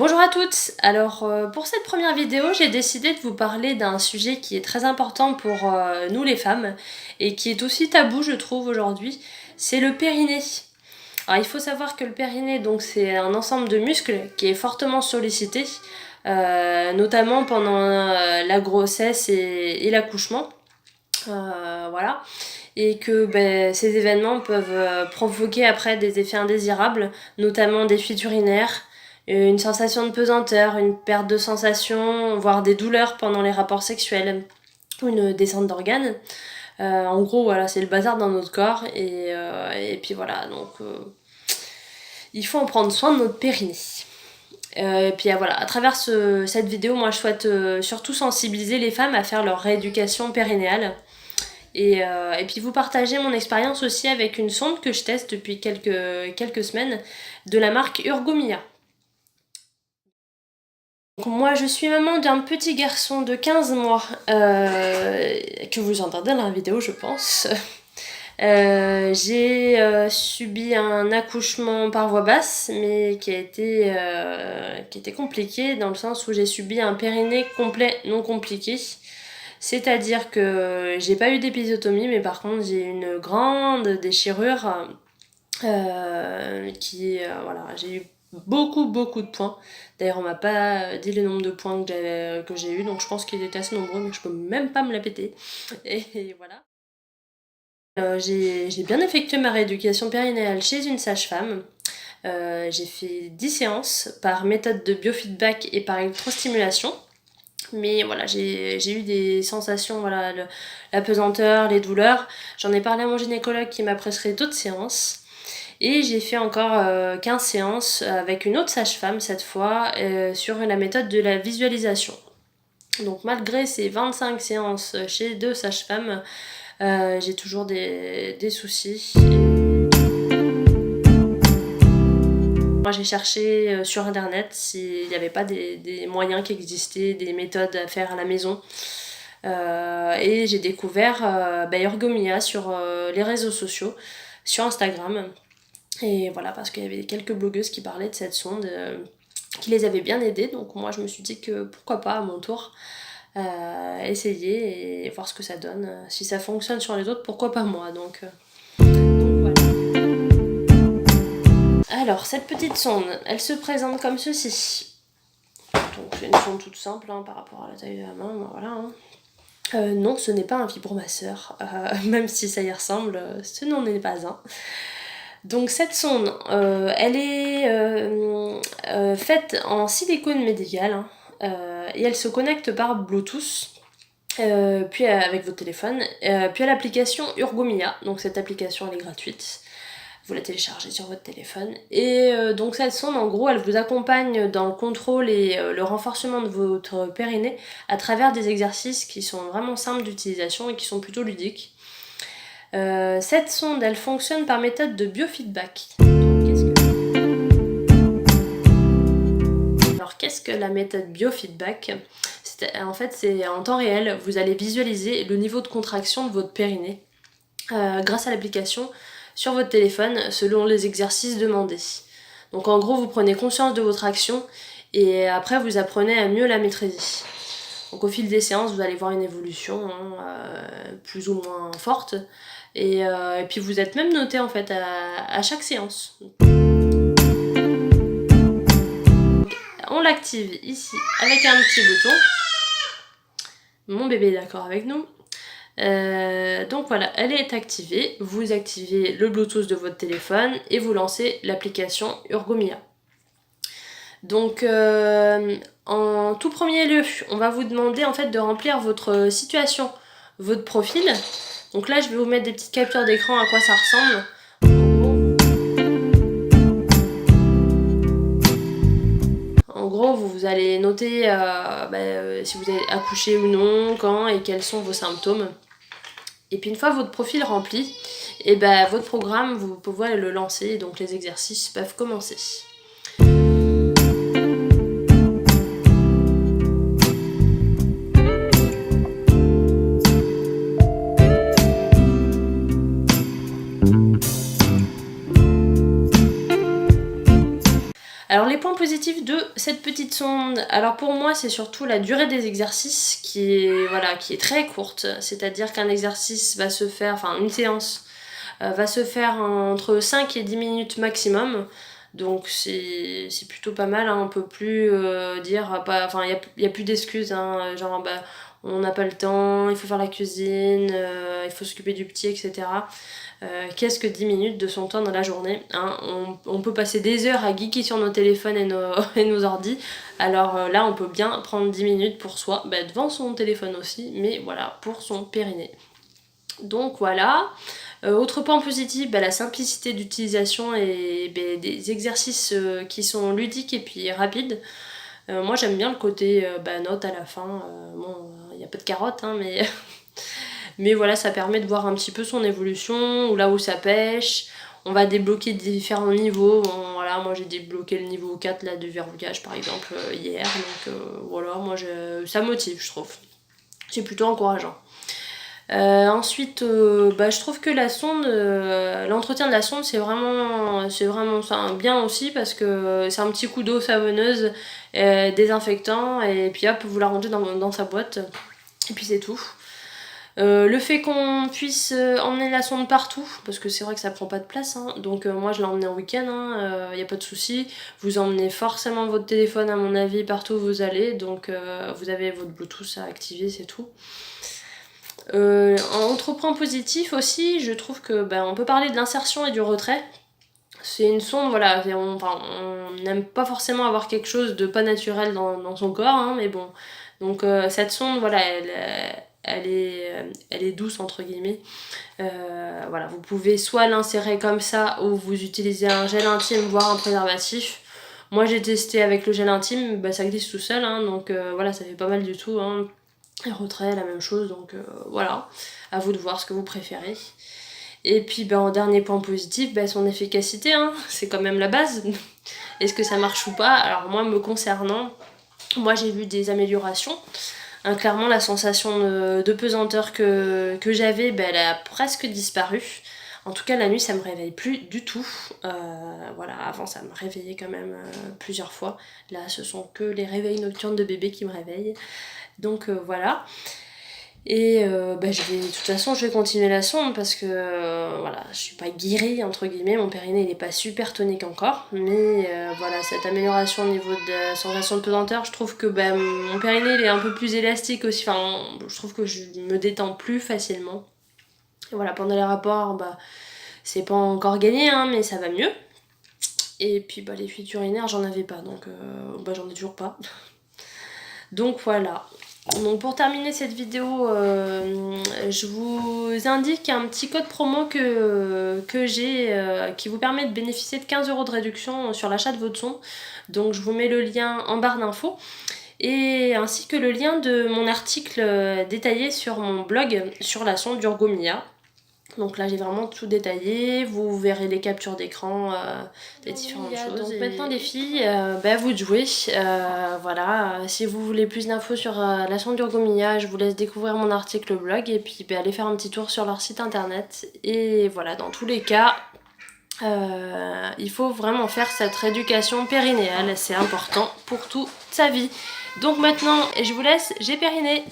Bonjour à toutes. Alors pour cette première vidéo, j'ai décidé de vous parler d'un sujet qui est très important pour nous les femmes et qui est aussi tabou je trouve aujourd'hui, c'est le périnée. Alors il faut savoir que le périnée, donc c'est un ensemble de muscles qui est fortement sollicité, notamment pendant la grossesse et l'accouchement. Voilà. Et que ces événements peuvent provoquer après des effets indésirables, notamment des fuites urinaires, une sensation de pesanteur, une perte de sensation, voire des douleurs pendant les rapports sexuels, ou une descente d'organes. En gros, voilà, c'est le bazar dans notre corps, et puis voilà, donc il faut en prendre soin de notre périnée. Et puis voilà, à travers cette vidéo, moi je souhaite surtout sensibiliser les femmes à faire leur rééducation périnéale. Et puis vous partager mon expérience aussi avec une sonde que je teste depuis quelques semaines de la marque Urgomia. Donc moi je suis maman d'un petit garçon de 15 mois que vous entendez dans la vidéo je pense. J'ai subi un accouchement par voie basse mais qui était compliqué dans le sens où j'ai subi un périnée complet non compliqué. C'est-à-dire que j'ai pas eu d'épisiotomie, mais par contre j'ai une grande déchirure voilà, j'ai eu beaucoup de points. D'ailleurs on m'a pas dit le nombre de points que j'ai eu, donc je pense qu'ils étaient assez nombreux, mais je peux même pas me la péter. Et voilà. J'ai bien effectué ma rééducation périnéale chez une sage-femme. J'ai fait 10 séances par méthode de biofeedback et par électrostimulation. Mais voilà, j'ai eu des sensations, voilà, la pesanteur, les douleurs. J'en ai parlé à mon gynécologue qui m'a prescrit d'autres séances. Et j'ai fait encore 15 séances avec une autre sage-femme cette fois sur la méthode de la visualisation. Donc malgré ces 25 séances chez deux sages-femmes, j'ai toujours des soucis. Moi j'ai cherché sur internet s'il n'y avait pas des moyens qui existaient, des méthodes à faire à la maison. Et j'ai découvert Urgomia sur les réseaux sociaux, sur Instagram. Et voilà, parce qu'il y avait quelques blogueuses qui parlaient de cette sonde qui les avait bien aidées. Donc moi je me suis dit que pourquoi pas à mon tour essayer et voir ce que ça donne. Si ça fonctionne sur les autres, pourquoi pas moi. Donc voilà. Alors, cette petite sonde, elle se présente comme ceci. Donc, c'est une sonde toute simple par rapport à la taille de la main, voilà. Non, ce n'est pas un vibromasseur, même si ça y ressemble, ce n'en est pas un. Donc, cette sonde, elle est faite en silicone médical et elle se connecte par Bluetooth. Puis avec votre téléphone, puis à l'application Urgomia, donc cette application elle est gratuite. Vous la téléchargez sur votre téléphone. Et donc cette sonde, en gros, elle vous accompagne dans le contrôle et le renforcement de votre périnée à travers des exercices qui sont vraiment simples d'utilisation et qui sont plutôt ludiques. Cette sonde, elle fonctionne par méthode de biofeedback. Alors qu'est-ce que la méthode biofeedback ? En fait, c'est en temps réel, vous allez visualiser le niveau de contraction de votre périnée grâce à l'application sur votre téléphone selon les exercices demandés. Donc en gros, vous prenez conscience de votre action et après vous apprenez à mieux la maîtriser. Donc au fil des séances, vous allez voir une évolution plus ou moins forte et puis vous êtes même noté en fait à chaque séance. On l'active ici avec un petit bouton. Mon bébé est d'accord avec nous. Donc voilà, elle est activée. Vous activez le Bluetooth de votre téléphone et vous lancez l'application Urgomia. Donc en tout premier lieu, on va vous demander en fait de remplir votre situation, votre profil. Donc là, je vais vous mettre des petites captures d'écran à quoi ça ressemble. En gros, vous allez noter si vous avez accouché ou non, quand et quels sont vos symptômes. Et puis une fois votre profil rempli, et votre programme, vous pouvez le lancer et donc les exercices peuvent commencer. Alors les points positifs de cette petite sonde, alors pour moi c'est surtout la durée des exercices qui est très courte, c'est-à-dire qu'un exercice va se faire, enfin une séance va se faire entre 5 et 10 minutes maximum. Donc c'est plutôt pas mal, hein. On peut plus dire, enfin il y a plus d'excuses, hein, genre on n'a pas le temps, il faut faire la cuisine, il faut s'occuper du petit, etc. Qu'est-ce que 10 minutes de son temps dans la journée, hein. On peut passer des heures à geeker sur nos téléphones et nos ordis, alors là on peut bien prendre 10 minutes pour soi, devant son téléphone aussi, mais voilà, pour son périnée. Donc voilà. Autre point positif, la simplicité d'utilisation et des exercices qui sont ludiques et puis rapides. Moi j'aime bien le côté note à la fin. Bon, il n'y a pas de carotte, hein, mais mais voilà, ça permet de voir un petit peu son évolution, ou là où ça pêche. On va débloquer différents niveaux. Bon, voilà, moi j'ai débloqué le niveau 4 là, de verrouillage par exemple hier. Donc voilà, moi ça motive, je trouve. C'est plutôt encourageant. Ensuite, je trouve que la sonde, l'entretien de la sonde, c'est vraiment ça, bien aussi, parce que c'est un petit coup d'eau savonneuse, désinfectant, et puis hop, vous la rangez dans sa boîte, et puis c'est tout. Le fait qu'on puisse emmener la sonde partout, parce que c'est vrai que ça prend pas de place, hein. Donc moi je l'ai emmené en week-end, hein, y a pas de souci. Vous emmenez forcément votre téléphone à mon avis partout où vous allez, donc vous avez votre Bluetooth à activer, c'est tout. En autre point positif aussi, je trouve que on peut parler de l'insertion et du retrait. C'est une sonde, voilà, on n'aime pas forcément avoir quelque chose de pas naturel dans son corps, hein, mais bon. Donc cette sonde, voilà, elle est douce entre guillemets. Voilà, vous pouvez soit l'insérer comme ça, ou vous utilisez un gel intime, voire un préservatif. Moi j'ai testé avec le gel intime, ça glisse tout seul, hein, donc voilà, ça fait pas mal du tout, hein. Et retrait, la même chose, donc voilà, à vous de voir ce que vous préférez. Et puis en dernier point positif, son efficacité, hein, c'est quand même la base. Est-ce que ça marche ou pas? Alors moi, me concernant, moi j'ai vu des améliorations. Hein, clairement, la sensation de pesanteur que j'avais, elle a presque disparu. En tout cas, la nuit, ça me réveille plus du tout. Voilà, avant, ça me réveillait quand même plusieurs fois. Là, ce sont que les réveils nocturnes de bébé qui me réveillent. Donc voilà. Et de toute façon, je vais continuer la sonde parce que voilà, je suis pas guérie entre guillemets. Mon périnée, il est pas super tonique encore. Mais voilà, cette amélioration au niveau de la sensation de pesanteur, je trouve que mon périnée, il est un peu plus élastique aussi. Enfin, je trouve que je me détends plus facilement. Et voilà, pendant les rapports, c'est pas encore gagné, hein, mais ça va mieux. Et puis les fuites urinaires, j'en avais pas, donc j'en ai toujours pas. Donc voilà. Donc pour terminer cette vidéo, je vous indique un petit code promo que j'ai qui vous permet de bénéficier de 15 € de réduction sur l'achat de votre sonde. Donc je vous mets le lien en barre d'infos, et ainsi que le lien de mon article détaillé sur mon blog sur la sonde d'Urgomia. Donc là j'ai vraiment tout détaillé, vous verrez les captures d'écran des différentes choses. Donc maintenant les filles, à vous de jouer. Voilà, si vous voulez plus d'infos sur la sonde d'Urgomia, je vous laisse découvrir mon article blog, et puis allez faire un petit tour sur leur site internet. Et voilà, dans tous les cas, il faut vraiment faire cette rééducation périnéale, c'est important pour toute sa vie. Donc maintenant, je vous laisse, j'ai périné.